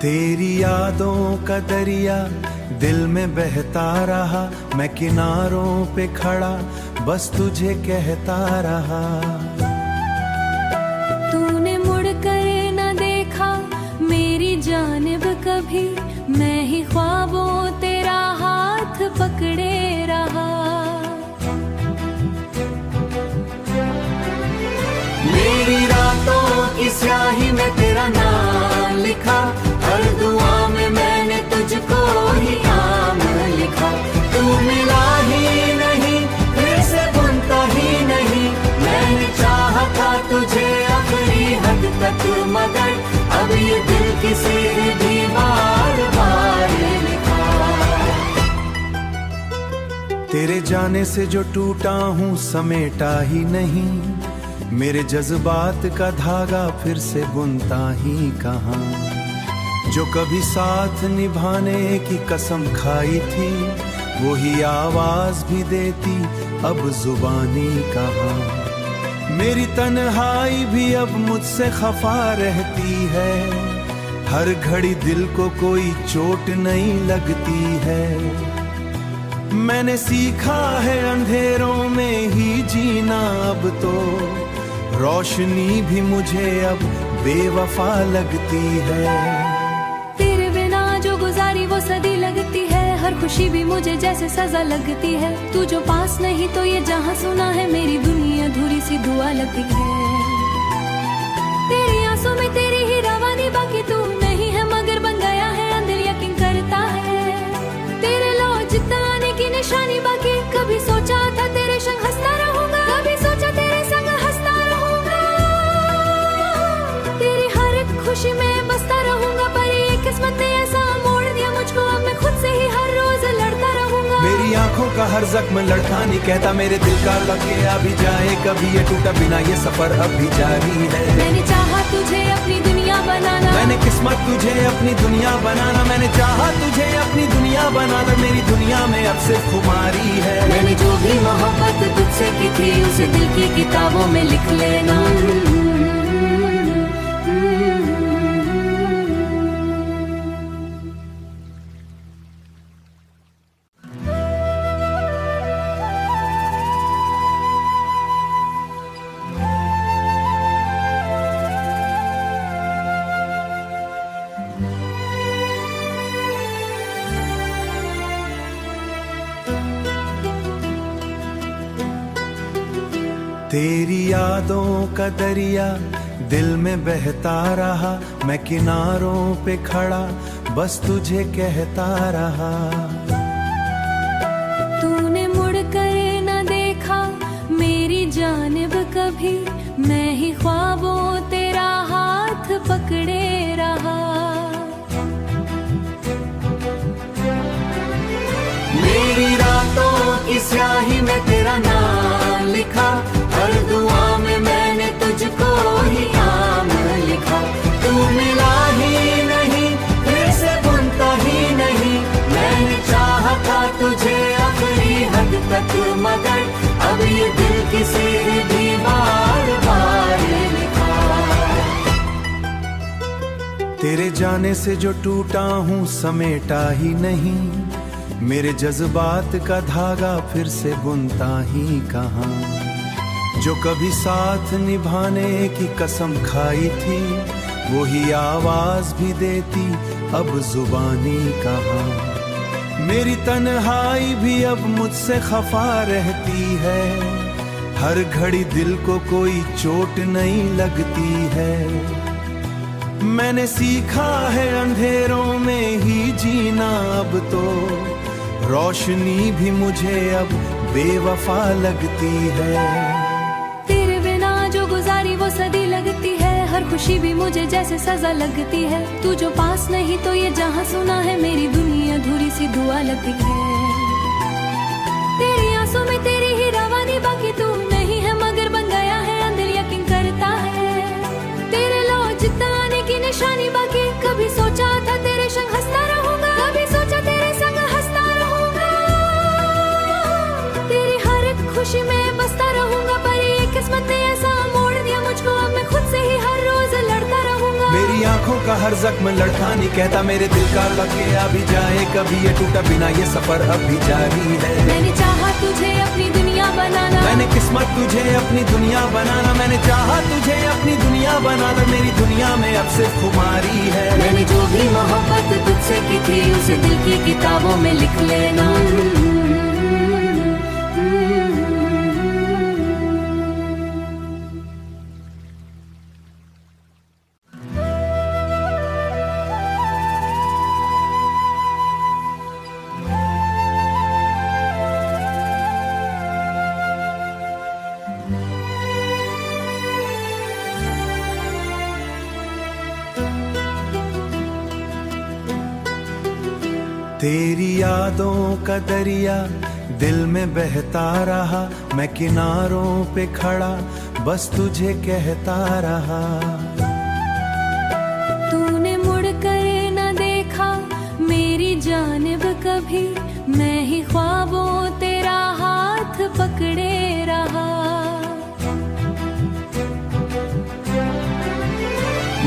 तेरी यादों का दरिया दिल में बहता रहा, मैं किनारों पे खड़ा बस तुझे कहता रहा। तूने मुड़ कर न देखा मेरी जानिब कभी, मैं ही ख्वाबों तेरा हाथ पकड़े रहा। मेरी रातों की स्याही में तेरा नाम लिखा, हर दुआ में मैंने तुझको ही नाम लिखा। तू मिला ही नहीं, फिर से बुनता ही नहीं, मैंने चाहा था तुझे आखिरी हद तक, मगर अब ये दिल किसी भी बार लिखा। तेरे जाने से जो टूटा हूँ समेटा ही नहीं, मेरे जज्बात का धागा फिर से बुनता ही कहाँ। जो कभी साथ निभाने की कसम खाई थी, वही आवाज भी देती अब जुबानी कहाँ। मेरी तन्हाई भी अब मुझसे खफा रहती है, हर घड़ी दिल को कोई चोट नहीं लगती है। मैंने सीखा है अंधेरों में ही जीना, अब तो रोशनी भी मुझे अब बेवफा लगती है। तेरे बिना जो गुजारी वो सदी लगती है, हर खुशी भी मुझे जैसे सजा लगती है। तू जो पास नहीं तो ये जहां सुना है, मेरी दुनिया अधूरी सी दुआ लगती है। तेरी आंसू में तेरी ही रवानी, बाकी तू नहीं है मगर बन गया है अंदर यकीन करता है। तेरे लो जितना आने की निशानी बाकी, कभी सोचा था तेरे संग हंसता रहूंगा, कभी सोचा तेरे संग हंसता रहूंगा। तेरी हर एक खुशी में बसता रहूंगा, पर ये किस्मत ने ऐसा मोड़ दिया मुझको, अब मैं खुद से ही हर रोज लड़ता रहूंगा। मेरी आंखों का हर जख्म लड़का नहीं कहता, मेरे दिल का लगे अभी जाए कभी ये टूटा बिना, ये सफर अभी जारी है। मैंने चाहा तुझे अपनी दुनिया बनाना, मैंने किस्मत तुझे अपनी दुनिया बनाना, मैंने चाहा तुझे अपनी दुनिया बनाना, मेरी दुनिया में अब सिर्फ खुमारी है। मैंने जो भी मोहब्बत तुझसे की थी, उसे दिल की किताबों में लिख लेना। तेरी यादों का दरिया दिल में बहता रहा, मैं किनारों पे खड़ा बस तुझे कहता रहा। तूने मुड़ कर न देखा मेरी जानिब कभी, मैं ही ख्वाबों तेरा हाथ पकड़े रहा। मेरी रातों की स्याही में तेरा नाम लिखा, हर दुआ में मैंने तुझको ही नाम लिखा। तू मिला ही नहीं, फिर से बुनता ही नहीं, मैंने चाहा था तुझे आखिरी हद तक, मगर अब ये दिल किसी भी बार लिखा। तेरे जाने से जो टूटा हूँ समेटा ही नहीं, मेरे जज्बात का धागा फिर से बुनता ही कहाँ। जो कभी साथ निभाने की कसम खाई थी, वही आवाज भी देती अब जुबानी कहाँ। मेरी तन्हाई भी अब मुझसे खफा रहती है, हर घड़ी दिल को कोई चोट नहीं लगती है। मैंने सीखा है अंधेरों में ही जीना, अब तो रोशनी भी मुझे अब बेवफा लगती है। तेरे बिना जो गुजारी वो सदी लगती है, हर खुशी भी मुझे जैसे सजा लगती है। तू जो पास नहीं तो ये जहां सुना है, मेरी दुनिया अधूरी सी दुआ लगती है। तेरी आंसू में तेरी ही रवानी, बाकी तू नहीं है मगर बन गया है अंदर यकीन करता है। तेरे लो जितना आने की निशानी बाकी, कभी सोचा था तेरे संग हंसता रहूंगा, कभी सोचा तेरे संग हंसता रहूंगा। तेरी हर एक खुशी में बसता रहूंगा, पर ये किस्मत ने ऐसा मोड़ दिया मुझको, अब मैं खुद से ही हर रोज लड़ता रहूंगा। मेरी आंखों का हर जख्म लड़का नहीं कहता, मेरे दिल का लगे अभी जाए कभी ये टूटा बिना, ये सफर अभी जारी है। मैंने चाहा तुझे अपनी दुनिया बनाना, मैंने किस्मत तुझे अपनी दुनिया बनाना, मैंने चाहा तुझे अपनी दुनिया बनाना, मेरी दुनिया में अब सिर्फ खुमारी है। मैंने जो भी मोहब्बत तुझसे की थी उसे दिल की किताबों में लिख लेना। तेरी यादों का दरिया दिल में बहता रहा, मैं किनारों पे खड़ा बस तुझे कहता रहा। तूने मुड़ कर न देखा मेरी जानिब कभी, मैं ही ख्वाबों तेरा हाथ पकड़े रहा।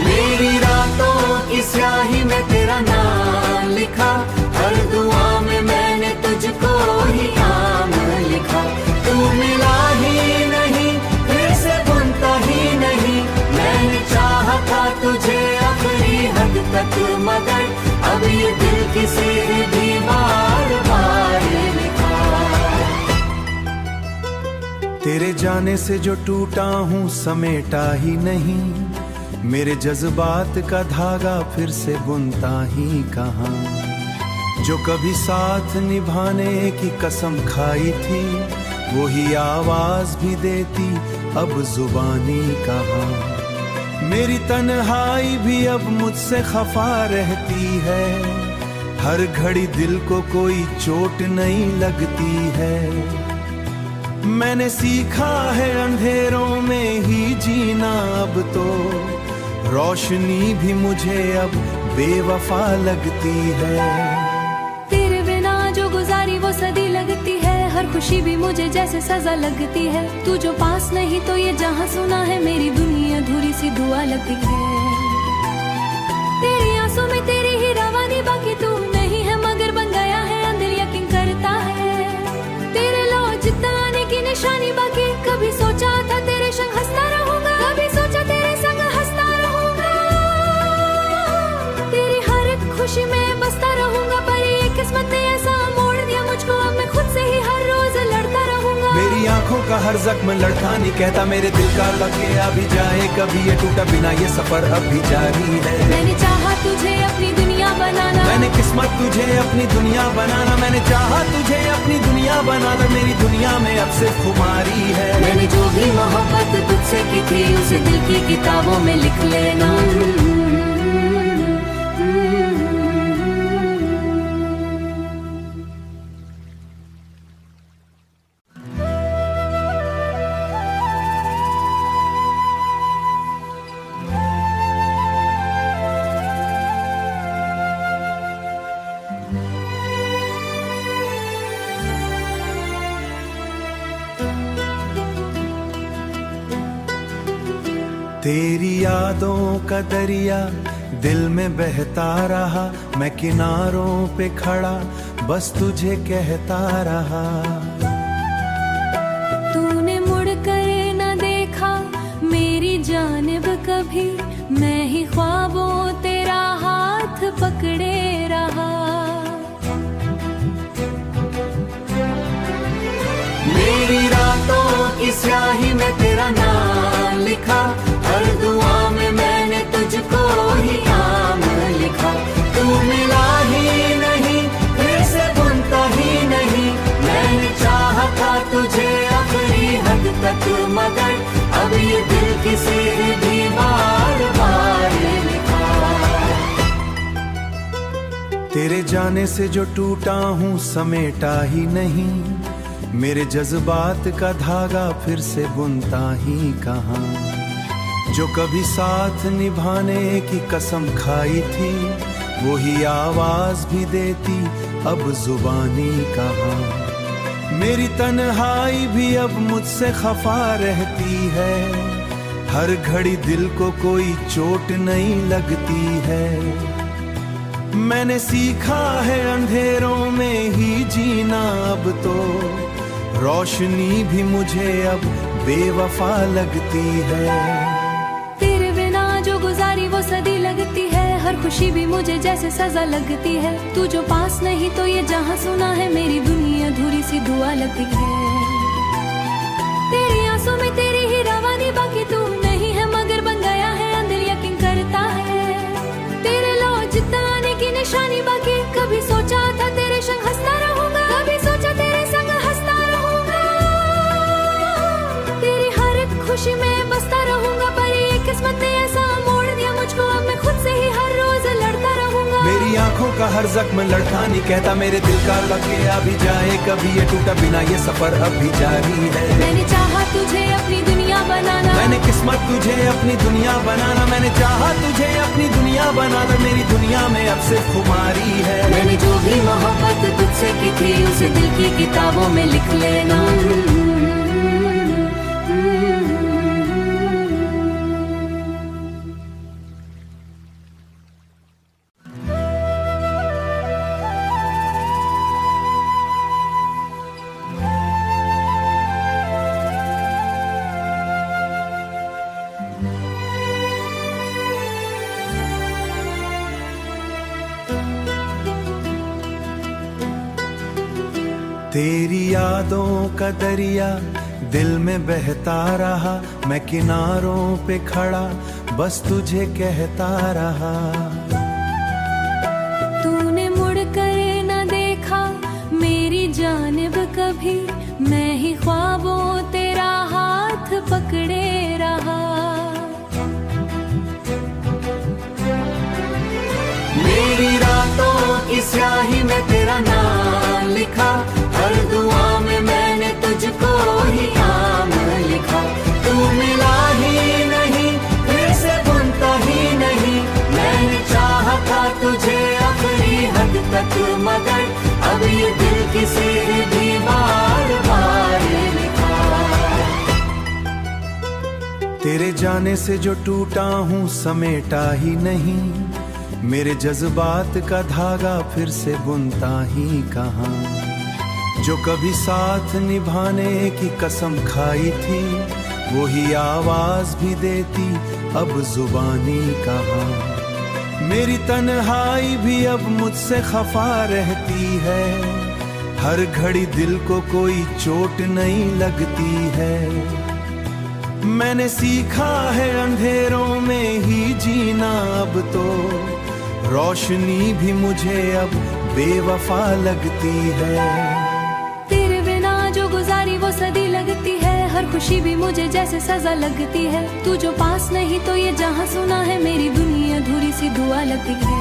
मेरी रातों की स्याही में तेरा नाम लिखा, हर दुआ में मैंने तुझको ही नाम लिखा। तू मिला ही नहीं फिर से बुनता ही नहीं, मैंने चाहा था तुझे आखिरी हद तक, मगर अब ये दिल किसी भी बार बार लिखा। तेरे जाने से जो टूटा हूँ समेटा ही नहीं, मेरे जज्बात का धागा फिर से बुनता ही कहाँ। जो कभी साथ निभाने की कसम खाई थी वही आवाज भी देती अब जुबानी कहाँ। मेरी तन्हाई भी अब मुझसे खफा रहती है, हर घड़ी दिल को कोई चोट नहीं लगती है। मैंने सीखा है अंधेरों में ही जीना, अब तो रोशनी भी मुझे अब बेवफा लगती है। तेरे बिना जो गुजारी वो सदी लगती है, हर खुशी भी मुझे जैसे सजा लगती है। तू जो पास नहीं तो ये जहां सुना है, मेरी दुनिया अधूरी सी दुआ लगती है। तेरी आंसू में तेरी ही रवानी, बाकी तू नहीं है मगर बन गया है अंदर यकीन करता है। तेरे लो जितना आने की निशानी बाकी, कभी सोचा था तेरे संग हंसता रहूंगा, कभी सोचा तेरे संग हंसता रहूंगा। तेरी हर एक खुशी में बसता रहूंगा, पर ये किस्मत ने ऐसा मोड़ दिया मुझको, अब मैं खुद से ही हर रोज लड़ता रहूंगा। मेरी आंखों का हर जख्म लड़का नहीं कहता, मेरे दिल का लगे अभी जाए कभी ये टूटा बिना, ये सफर अभी जारी है। मैंने चाहा तुझे अपनी दुनिया बनाना, मैंने किस्मत तुझे अपनी दुनिया बनाना, मैंने चाहा तुझे अपनी दुनिया बनाना, मेरी दुनिया में अब सिर्फ खुमारी है। मैंने जो भी मोहब्बत तुझसे की थी उसे दिल की किताबों में लिख लेना। तेरी यादों का दरिया दिल में बहता रहा, मैं किनारों पे खड़ा बस तुझे कहता रहा। तूने मुड़ कर न देखा मेरी जानिब कभी, मैं ही ख्वाबों तेरा हाथ पकड़े रहा। मेरी रातों की स्याही में तेरा नाम लिखा, हर दुआ में मैंने तुझको ही नाम लिखा। तू मिला ही नहीं फिर से बुनता ही नहीं, मैंने चाहा था तुझे आखिरी हद तक, मगर अब ये दिल किसी भी बार बार लिखा। तेरे जाने से जो टूटा हूँ समेटा ही नहीं, मेरे जज्बात का धागा फिर से बुनता ही कहाँ। जो कभी साथ निभाने की कसम खाई थी वही आवाज भी देती अब जुबानी कहाँ। मेरी तन्हाई भी अब मुझसे खफा रहती है, हर घड़ी दिल को कोई चोट नहीं लगती है। मैंने सीखा है अंधेरों में ही जीना, अब तो रोशनी भी मुझे अब बेवफा लगती है। तेरे बिना जो गुजारी वो सदी लगती है, हर खुशी भी मुझे जैसे सजा लगती है। तू जो पास नहीं तो ये जहां सुना है, मेरी दुनिया अधूरी सी दुआ लगती है। तेरी आंसू में तेरी ही रवानी, बाकी तू नहीं है मगर बन गया है अंदर यकीन करता है। तेरे लो जिताने की निशानी बाकी, कभी सोचा था तेरे संग हंसता रहूंगा, कभी सोचा तेरे संग हंसता रहूंगा। तेरी हर एक खुशी में बसता रहूंगा, पर ये किस्मत ने ऐसा मोड़ दिया मुझको, अब मैं खुद से ही हर रोज लड़ता रहूंगा। मेरी आंखों का हर जख्म लड़का नहीं कहता, मेरे दिल का लगे अभी जाए कभी ये टूटा बिना, ये सफर अभी जारी है। मैंने चाहा तुझे अपनी दुनिया बनाना, मैंने किस्मत तुझे अपनी दुनिया बनाना, मैंने चाहा तुझे अपनी दुनिया बनाना, मेरी दुनिया में अब सिर्फ खुमारी है। मैंने जो भी मोहब्बत तुझसे की थी, उसे दिल की किताबों में लिख लेना। तेरी यादों का दरिया दिल में बहता रहा, मैं किनारों पे खड़ा बस तुझे कहता रहा। तूने मुड़ कर न देखा मेरी जानिब कभी, मैं ही ख्वाबों तेरा हाथ पकड़े रहा। मेरी रातों की स्याही में तेरा नाम लिखा, हर दुआ में मैंने तुझको ही नाम लिखा। तू मिला ही नहीं फिर से बुनता ही नहीं, मैंने चाहा था तुझे आखिरी हद तक, मगर अब ये दिल किसी भी बार बार लिखा। तेरे जाने से जो टूटा हूँ समेटा ही नहीं, मेरे जज्बात का धागा फिर से बुनता ही कहाँ। जो कभी साथ निभाने की कसम खाई थी, वही आवाज भी देती अब जुबानी कहाँ। मेरी तन्हाई भी अब मुझसे खफा रहती है, हर घड़ी दिल को कोई चोट नहीं लगती है। मैंने सीखा है अंधेरों में ही जीना, अब तो रोशनी भी मुझे अब बेवफा लगती है। तेरे बिना जो गुजारी वो सदी लगती है, हर खुशी भी मुझे जैसे सजा लगती है। तू जो पास नहीं तो ये जहां सुना है, मेरी दुनिया अधूरी सी दुआ लगती है।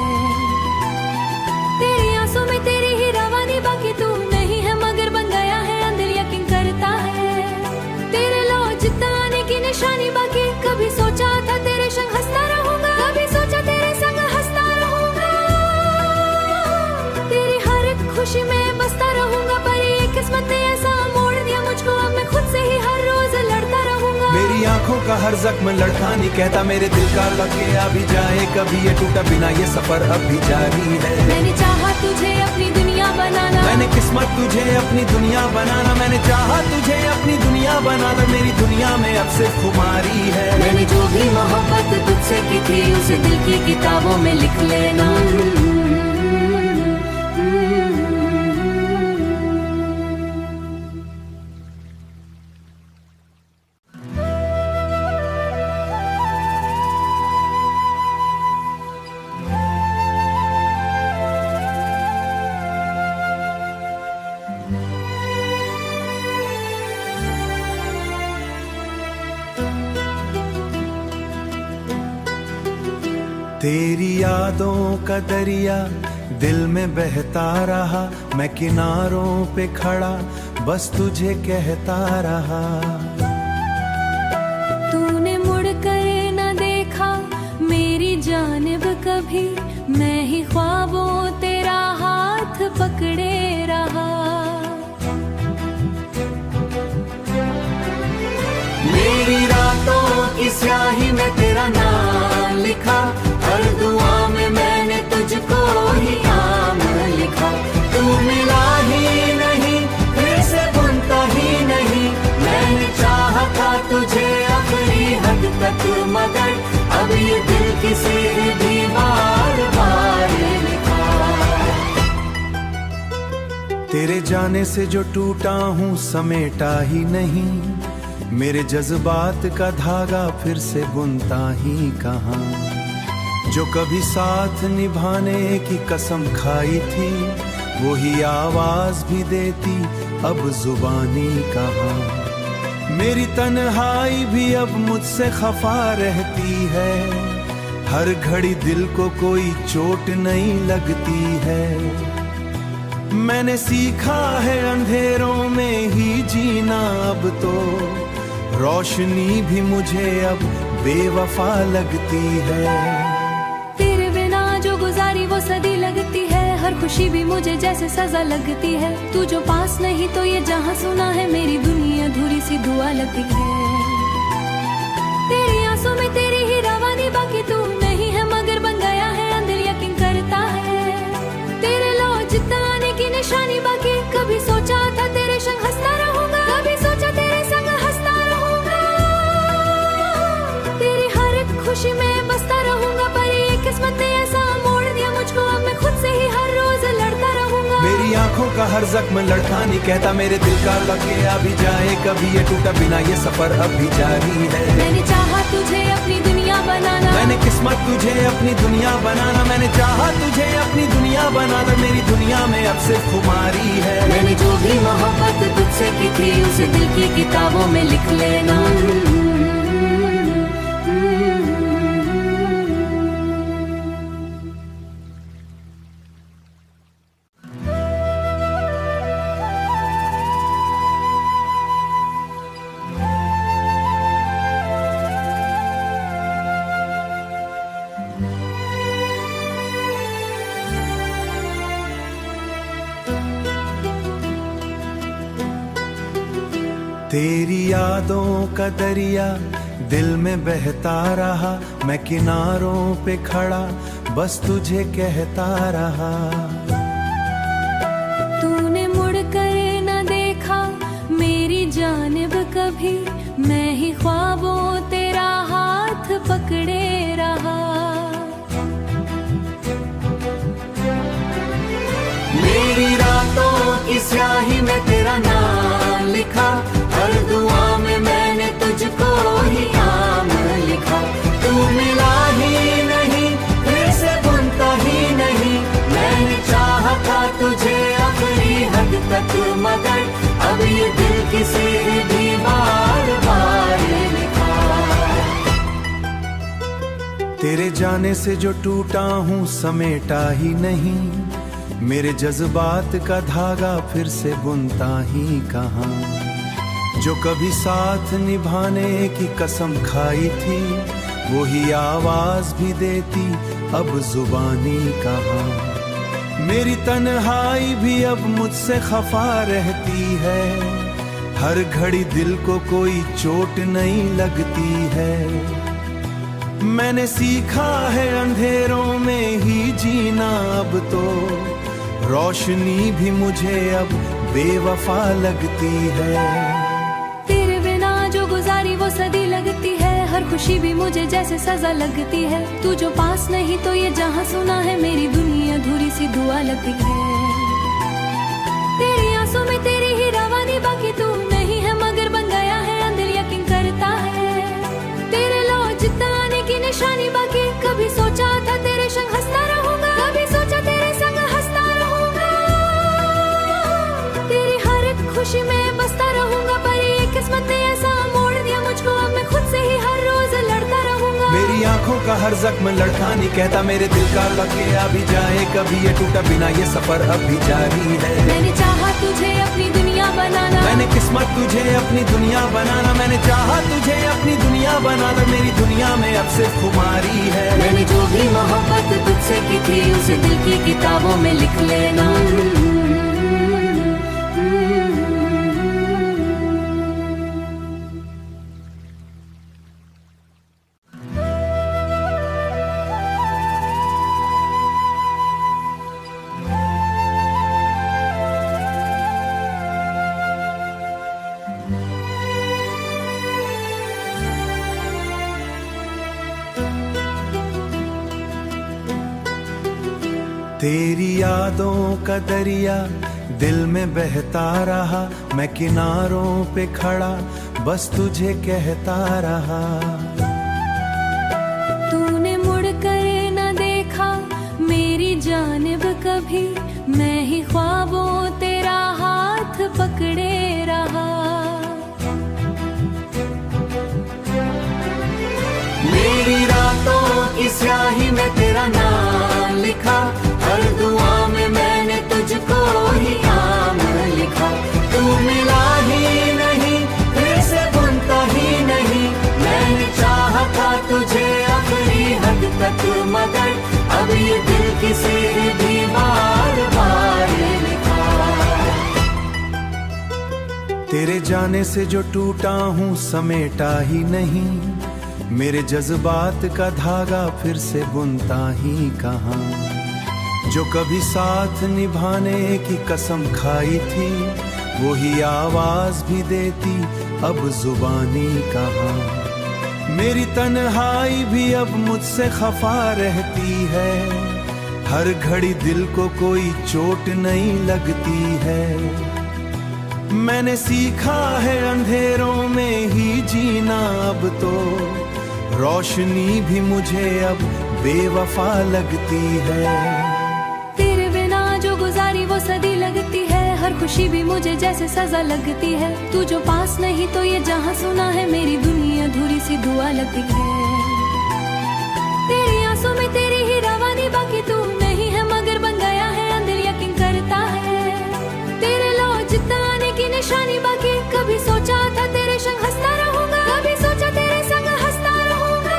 तेरी आंसू में तेरी ही रवानी, बाकी तू नहीं है मगर बन गया है अंदर यकीन करता है। तेरे लो जिताने की निशानी बाकी, कभी सोचा था तेरे संग हंसता रहूंगा, कभी सोचा तेरे संग हंसता रहूंगा। तेरी हर एक खुशी में बसता रहूंगा, पर ये किस्मत ने ऐसा मोड़ दिया मुझको, अब मैं खुद से ही हर रोज लड़ता रहूंगा। मेरी आंखों का हर जख्म लड़का नहीं कहता, मेरे दिल का लगे अभी जाए कभी ये टूटा बिना, ये सफर अभी जारी है। मैंने चाहा तुझे अपनी दुनिया बनाना, मैंने किस्मत तुझे अपनी दुनिया बनाना, मैंने चाहा तुझे अपनी दुनिया बनाना, मेरी दुनिया में अब सिर्फ खुमारी है। मैंने जो भी मोहब्बत तुझसे की थी, उसे दिल की किताबों में लिख लेना। तेरी यादों का दरिया दिल में बहता रहा, मैं किनारों पे खड़ा बस तुझे कहता रहा। तूने मुड़ कर न देखा मेरी जानिब कभी, मैं ही ख्वाबों तेरा हाथ पकड़े रहा। मेरी रातों की स्याही तक, मगर अब ये दिल किसी भी बार लिखा। तेरे जाने से जो टूटा हूँ समेटा ही नहीं, मेरे जज्बात का धागा फिर से बुनता ही कहाँ। जो कभी साथ निभाने की कसम खाई थी, वही आवाज भी देती अब जुबानी कहाँ। मेरी तन्हाई भी अब मुझसे खफा रहती है, हर घड़ी दिल को कोई चोट नहीं लगती है। मैंने सीखा है अंधेरों में ही जीना, अब तो रोशनी भी मुझे अब बेवफा लगती है। तेरे बिना जो गुजारी वो सदी लगती है, हर खुशी भी मुझे जैसे सजा लगती है। तू जो पास नहीं तो ये जहां सुना है, मेरी दुनिया अधूरी सी दुआ लगती है। तेरी आंसू में तेरी ही रवानी, बाकी तू नहीं है मगर बन गया है अंदर यकीन करता है। तेरे लो जिताने की निशानी बाकी, कभी सोचा था तेरे संग हंसता रहूंगा, कभी सोचा तेरे संग हंसता रहूंगा। तेरी हर एक खुशी में बसता रहूंगा, पर ये किस्मत ने ऐसा मोड़ दिया मुझको, अब मैं खुद से ही हर रोज लड़ता रहूंगा। मेरी आंखों का हर जख्म लड़का नहीं कहता, मेरे दिल का लगे अभी जाए कभी ये टूटा बिना, ये सफर अब भी जारी है। मैंने चाहा तुझे अपनी दुनिया बनाना, मैंने किस्मत तुझे अपनी दुनिया बनाना, मैंने चाहा तुझे अपनी दुनिया बनाना, मेरी दुनिया में अब सिर्फ खुमारी है। मैंने जो भी मोहब्बत तुझसे की थी, उसे दिल की किताबों में लिख लेना। तेरी यादों का दरिया दिल में बहता रहा, मैं किनारों पे खड़ा बस तुझे कहता रहा। तूने मुड़ कर न देखा मेरी जानिब कभी, मैं ही ख्वाबों तेरा हाथ पकड़े रहा। मेरी रातों की स्याही में तेरा नाम लिखा, हर दुआ में मैंने तुझको ही नाम लिखा। तू मिला ही नहीं फिर से बुनता ही नहीं, मैंने चाहा था तुझे आखिरी हद तक, मगर अब ये दिल किसी भी बार लिखा। तेरे जाने से जो टूटा हूँ समेटा ही नहीं, मेरे जज्बात का धागा फिर से बुनता ही कहाँ। जो कभी साथ निभाने की कसम खाई थी, वही आवाज भी देती अब जुबानी कहाँ। मेरी तन्हाई भी अब मुझसे खफा रहती है, हर घड़ी दिल को कोई चोट नहीं लगती है। मैंने सीखा है अंधेरों में ही जीना, अब तो रोशनी भी मुझे अब बेवफा लगती है। तेरे बिना जो गुजारी वो सदी लगती है, हर खुशी भी मुझे जैसे सजा लगती है। तू जो पास नहीं तो ये जहां सुना है, मेरी दुनिया अधूरी सी दुआ लगती है। तेरी आंसू में तेरी ही रवानी, बाकी तू नहीं है मगर बन गया है अंदर यकीन करता है। तेरे लो जिताने की निशानी बाकी, कभी सोचा था तेरे संग हंसता रहूंगा, कभी सोचा तेरे संग हंसता रहूंगा। तेरी हर एक खुशी में बसता रहूंगा, पर ये किस्मत ने ऐसा मोड़ दिया मुझको, अब मैं खुद से ही हर रोज लड़ता रहूंगा। मेरी आंखों का हर जख्म लड़का नहीं कहता, मेरे दिल का लगे अभी जाए कभी ये टूटा बिना, ये सफर अब भी जारी है। मैंने चाहा तुझे अपनी दुनिया बनाना, मैंने किस्मत तुझे अपनी दुनिया बनाना, मैंने चाहा तुझे अपनी दुनिया बनाना, मेरी दुनिया में अब सिर्फ खुमारी है। मैंने जो भी मोहब्बत तुझसे की थी, उसे दिल की किताबों में लिख लेना। तेरी यादों का दरिया दिल में बहता रहा, मैं किनारों पे खड़ा बस तुझे कहता रहा। तूने मुड़ कर न देखा मेरी जानिब कभी, मैं ही ख्वाबों तेरा हाथ पकड़े रहा। मेरी रातों की स्याही में तेरा नाम लिखा, हर दुआ में मैंने तुझको ही नाम लिखा। तू मिला ही नहीं फिर से बुनता ही नहीं, मैंने चाहा था तुझे आखिरी हद तक मगर अब ये दिल किसी भी बार बार लिखा। तेरे जाने से जो टूटा हूँ समेटा ही नहीं, मेरे जज्बात का धागा फिर से बुनता ही कहाँ। जो कभी साथ निभाने की कसम खाई थी वही आवाज भी देती अब जुबानी कहाँ। मेरी तन्हाई भी अब मुझसे खफा रहती है, हर घड़ी दिल को कोई चोट नहीं लगती है। मैंने सीखा है अंधेरों में ही जीना, अब तो रोशनी भी मुझे अब बेवफा लगती है। तेरे बिना जो गुजारी वो सदी लगती है, हर खुशी भी मुझे जैसे सजा लगती है। तू जो पास नहीं तो ये जहां सुना है, मेरी दुनिया अधूरी सी दुआ लगती है। तेरी आंसू में तेरी ही रवानी, बाकी तू नहीं है मगर बन गया है अंदर यकीन करता है। तेरे लो जिताने की निशानी बाकी, कभी सोचा था तेरे संग हंसता रहूंगा, कभी सोचा तेरे संग हंसता रहूंगा।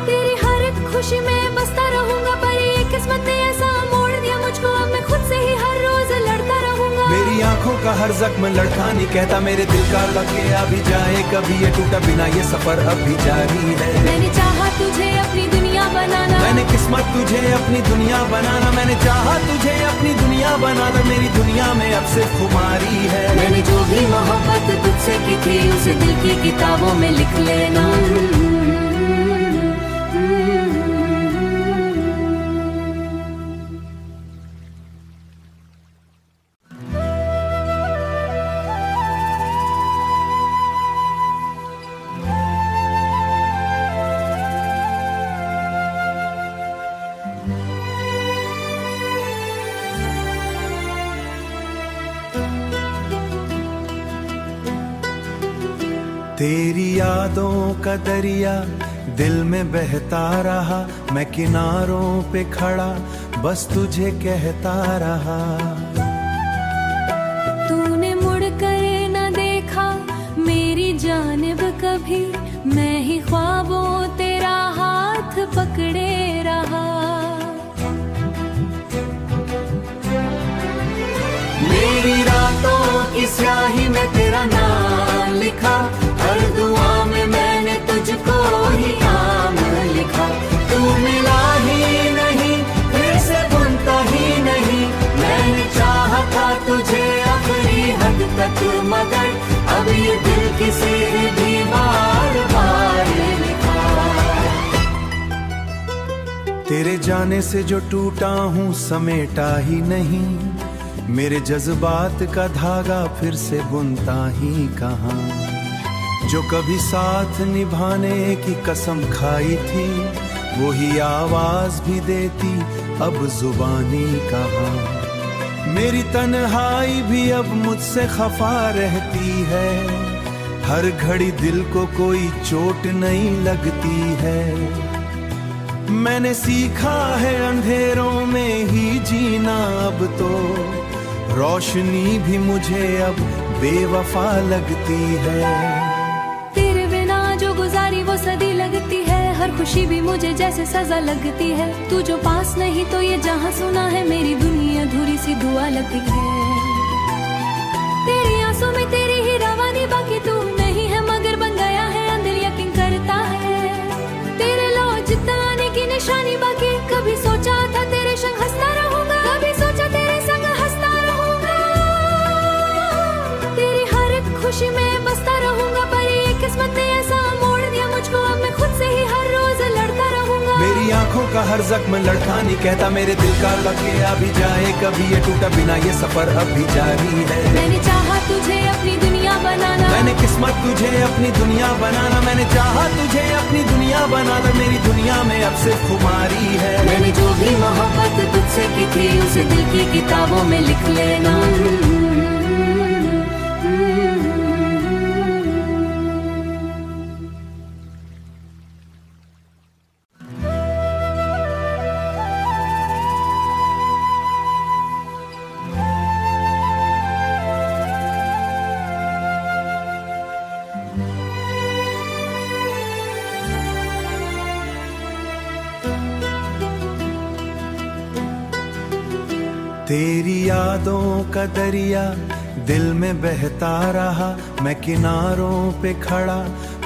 तेरी हर एक खुशी में बसता रहूंगा, पर ये किस्मत ने ऐसा मोड़ दिया मुझको, अब मैं खुद से ही हर रोज लड़ता रहूंगा। मेरी आंखों का हर जख्म लड़का नहीं कहता, मेरे दिल का लगे अभी जाए कभी ये टूटा बिना, ये सफर अब भी जारी है। मैंने चाहा तुझे अपनी दुनिया बनाना, मैंने किस्मत तुझे अपनी दुनिया बनाना, मैंने चाहा तुझे अपनी दुनिया बनाना। मेरी दुनिया में अब सिर्फ खुमारी है। मैंने जो भी मोहब्बत तुझसे की थी उसे दिल की किताबों में लिख लेना। तेरी यादों का दरिया दिल में बहता रहा, मैं किनारों पे खड़ा बस तुझे कहता रहा। तूने मुड़ कर न देखा मेरी जानिब कभी, मैं ही ख्वाबों तेरा हाथ पकड़े रहा। मेरी रातों की स्याही में तेरा नाम लिखा, हर दुआ में मैंने तुझको ही नाम लिखा। तू मिला ही नहीं फिर से बुनता ही नहीं, मैंने चाहा था तुझे आखिरी हद तक मगर अब ये दिल किसी भी बार बार लिखा। तेरे जाने से जो टूटा हूँ समेटा ही नहीं, मेरे जज्बात का धागा फिर से बुनता ही कहाँ। जो कभी साथ निभाने की कसम खाई थी वही आवाज भी देती अब जुबानी कहाँ। मेरी तन्हाई भी अब मुझसे खफा रहती है, हर घड़ी दिल को कोई चोट नहीं लगती है। मैंने सीखा है अंधेरों में ही जीना, अब तो रोशनी भी मुझे अब बेवफा लगती है। तेरे बिना जो गुजारी वो सदी लगती है, हर खुशी भी मुझे जैसे सजा लगती है। तू जो पास नहीं तो ये जहां सुना है, मेरी दुनिया अधूरी सी दुआ लगती है। तेरी आंसू में तेरी ही रवानी, बाकी तू नहीं है मगर बन गया है अंदर यकीन करता है। तेरे लो जिताने की निशानी बाकी, कभी सोचा था तेरे संग हंसता रहूंगा, कभी सोचा तेरे संग हंसता रहूंगा। तेरी हर एक खुशी में बसता रहूंगा, पर ये किस्मत ने ऐसा मोड़ दिया मुझको, अब मैं खुद से ही हर रोज लड़ता रहूंगा। मेरी आंखों का हर जख्म लड़का नहीं कहता, मेरे दिल का लगे अभी जाए कभी ये टूटा बिना, ये सफर अभी जारी है। मैंने चाहा तुझे अपनी दुनिया बनाना, मैंने किस्मत तुझे अपनी दुनिया बनाना, मैंने चाहा तुझे अपनी दुनिया बनाना, मेरी दुनिया में अब सिर्फ खुमारी है। मैंने जो भी मोहब्बत तुझसे की थी उसे दिल की किताबों में लिख लेना। तेरी यादों का दरिया दिल में बहता रहा, मैं किनारों पे खड़ा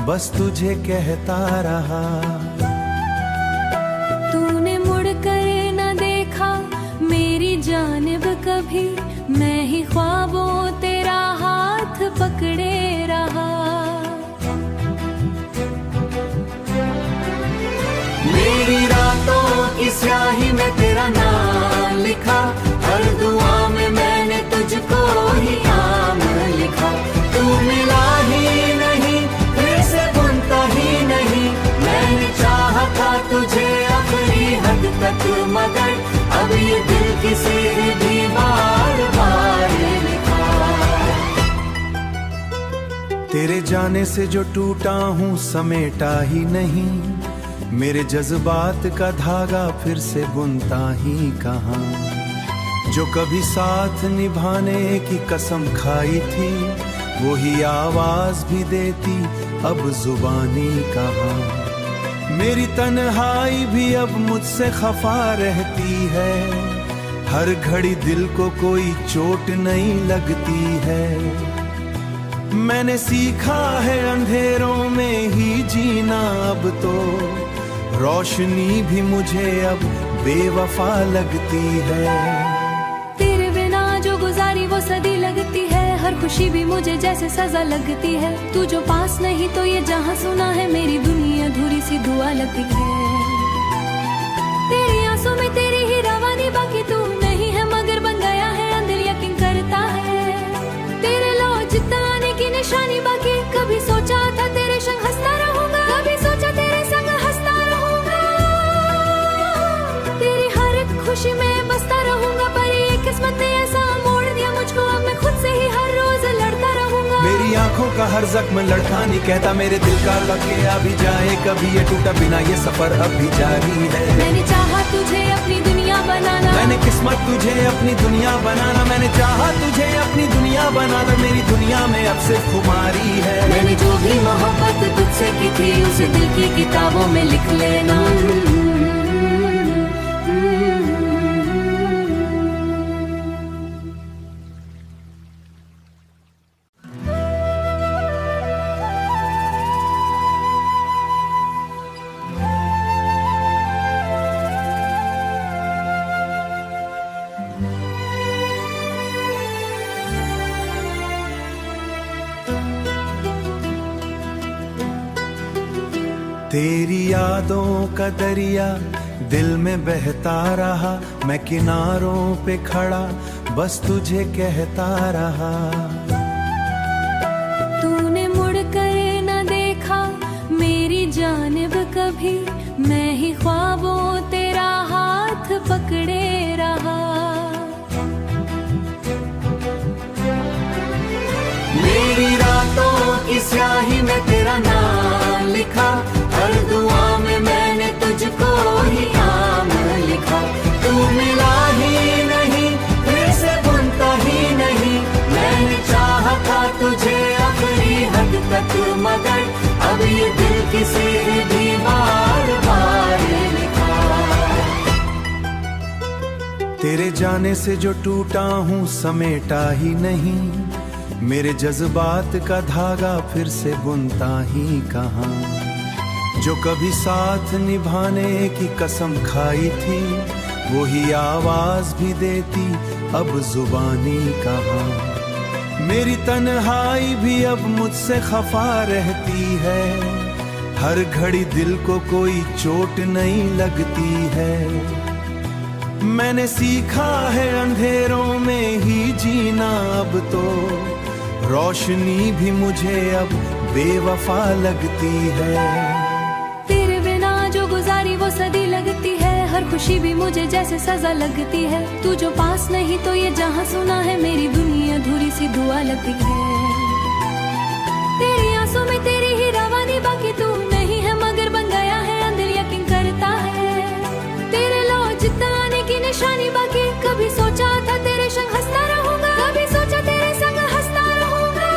बस तुझे कहता रहा। तूने मुड़ कर न देखा मेरी जानिब कभी, मैं ही ख्वाबों तेरा हाथ पकड़े रहा। मेरी रातों की स्याही में तेरा नाम लिखा, हर दुआ में मैंने तुझको ही नाम लिखा। तू मिला ही नहीं फिर से बुनता ही नहीं, मैंने चाहा था तुझे आखिरी हद तक, मगर अब ये दिल किसी भी बार बार लिखा। तेरे जाने से जो टूटा हूँ समेटा ही नहीं, मेरे जज्बात का धागा फिर से बुनता ही कहाँ। जो कभी साथ निभाने की कसम खाई थी वही आवाज भी देती अब जुबानी कहाँ। मेरी तन्हाई भी अब मुझसे खफा रहती है, हर घड़ी दिल को कोई चोट नहीं लगती है। मैंने सीखा है अंधेरों में ही जीना, अब तो रोशनी भी मुझे अब बेवफा लगती है। तेरे बिना जो गुजारी वो सदी लगती है, हर खुशी भी मुझे जैसे सजा लगती है। तू जो पास नहीं तो ये जहां सुना है, मेरी दुनिया अधूरी सी दुआ लगती है। तेरी आंसू में तेरी ही रवानी, बाकी तू नहीं है मगर बन गया है अंदर यकीन करता है। तेरे लो जितना आने की निशानी बाकी, कभी सोचा था तेरे संग हंसता रहूंगा, कभी सोचा तेरे संग हंसता रहूंगा। तेरी हर एक खुशी में बसता रहूंगा, पर ये किस्मत ने ऐसा मोड़ दिया मुझको, अब मैं खुद से ही हर रोज लड़ता रहूंगा। मेरी आंखों का हर जख्म लड़का नहीं कहता, मेरे दिल का लगे अभी जाए कभी ये टूटा बिना, ये सफर अभी जारी है। मैंने चाहा तुझे अपनी दुनिया बनाना, मैंने किस्मत तुझे अपनी दुनिया बनाना, मैंने चाहा तुझे अपनी दुनिया बनाना, मेरी दुनिया में अब सिर्फ खुमारी है। मैंने जो भी मोहब्बत तुझसे की थी उसे दिल की किताबों में लिख लेना। तेरी यादों का दरिया दिल में बहता रहा, मैं किनारों पे खड़ा बस तुझे कहता रहा। तूने मुड़ कर न देखा मेरी जानिब कभी, मैं ही ख्वाबों तेरा हाथ पकड़े रहा। मेरी रातों की स्याही में तेरा नाम लिखा, हर दुआ में मैंने तुझको ही नाम लिखा। तू मिला ही नहीं फिर से बुनता ही नहीं, मैंने चाहा था तुझे आखिरी हद तक, मगर अब ये दिल किसी भी बार बार लिखा। तेरे जाने से जो टूटा हूँ समेटा ही नहीं, मेरे जज्बात का धागा फिर से बुनता ही कहाँ। जो कभी साथ निभाने की कसम खाई थी वही आवाज भी देती अब जुबानी कहाँ। मेरी तन्हाई भी अब मुझसे खफा रहती है, हर घड़ी दिल को कोई चोट नहीं लगती है। मैंने सीखा है अंधेरों में ही जीना, अब तो रोशनी भी मुझे अब बेवफा लगती है। तेरे बिना जो गुजारी वो सदी लगती है, हर खुशी भी मुझे जैसे सजा लगती है। तू जो पास नहीं तो ये जहां सुना है, मेरी दुनिया अधूरी सी दुआ लगती है। तेरी आंसू में तेरी ही रवानी, बाकी तू नहीं है मगर बन गया है अंदर यकीन करता है। तेरे लो जितना आने की निशानी, बाकी कभी सोचा था तेरे संग हंसता रहूंगा, कभी सोचा तेरे संग हंसता रहूंगा।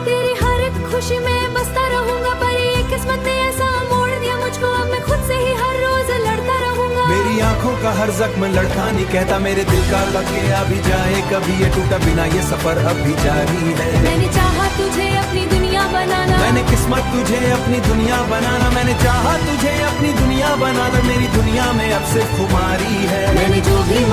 तेरी हर एक खुशी में बसता रहूंगा, पर ये किस्मत ने ऐसा मोड़ दिया मुझको, अब मैं खुद से ही हर रोज लड़ता रहूंगा। मेरी आंखों का हर जख्म लड़का नहीं कहता, मेरे दिल का लगे भी जाए कभी ये टूटा बिना, ये सफर अब भी जारी है। मैंने चाहा तुझे अपनी दुनिया बनाना, मैंने किस्मत तुझे अपनी दुनिया बनाना, मैंने चाहा तुझे अपनी दुनिया बनाना। मेरी दुनिया में अब सिर्फ खुमारी है। मैंने जो भी